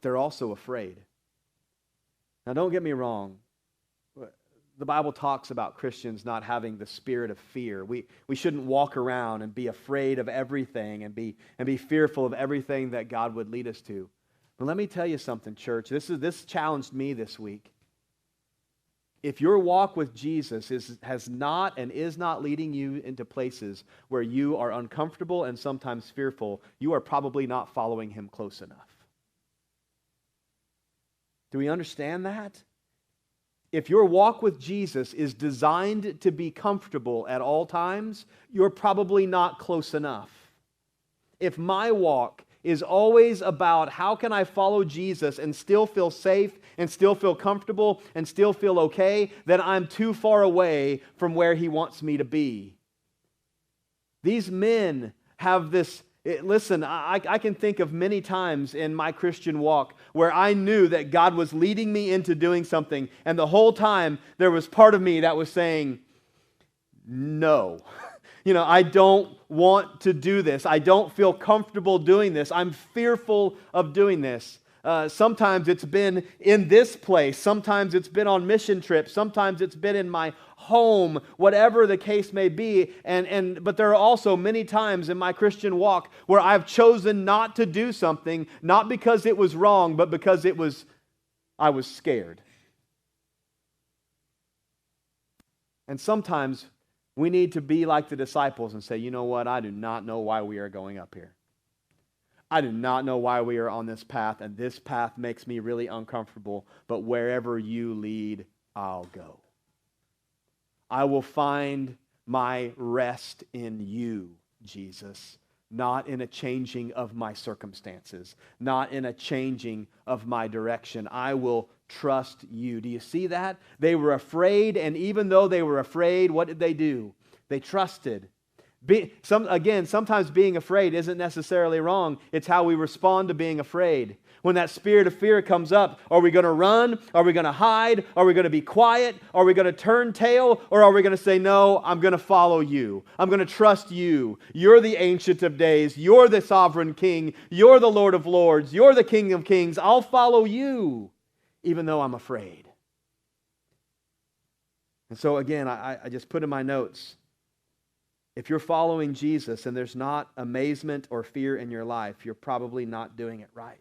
but they're also afraid. Now, don't get me wrong. The Bible talks about Christians not having the spirit of fear. We shouldn't walk around and be afraid of everything and be fearful of everything that God would lead us to. But let me tell you something, church. This challenged me this week. If your walk with Jesus has not and is not leading you into places where you are uncomfortable and sometimes fearful, you are probably not following Him close enough. Do we understand that? If your walk with Jesus is designed to be comfortable at all times, you're probably not close enough. If my walk is always about how can I follow Jesus and still feel safe and still feel comfortable and still feel okay, then I'm too far away from where He wants me to be. These men have this. Listen, I can think of many times in my Christian walk where I knew that God was leading me into doing something, and the whole time there was part of me that was saying, no. I don't want to do this. I don't feel comfortable doing this. I'm fearful of doing this. Sometimes it's been in this place. Sometimes it's been on mission trips. Sometimes it's been in my home, whatever the case may be. But there are also many times in my Christian walk where I've chosen not to do something, not because it was wrong, but because I was scared. And sometimes we need to be like the disciples and say, you know what? I do not know why we are going up here. I do not know why we are on this path, and this path makes me really uncomfortable, but wherever you lead, I'll go. I will find my rest in you, Jesus, not in a changing of my circumstances, not in a changing of my direction. I will trust you. Do you see that? They were afraid, and even though they were afraid, what did they do? They trusted. Sometimes being afraid isn't necessarily wrong. It's how we respond to being afraid. When that spirit of fear comes up, are we going to run? Are we going to hide? Are we going to be quiet? Are we going to turn tail? Or are we going to say, no, I'm going to follow you. I'm going to trust you. You're the Ancient of Days. You're the Sovereign King. You're the Lord of Lords. You're the King of Kings. I'll follow you, even though I'm afraid. And so again, I just put in my notes, if you're following Jesus and there's not amazement or fear in your life, you're probably not doing it right.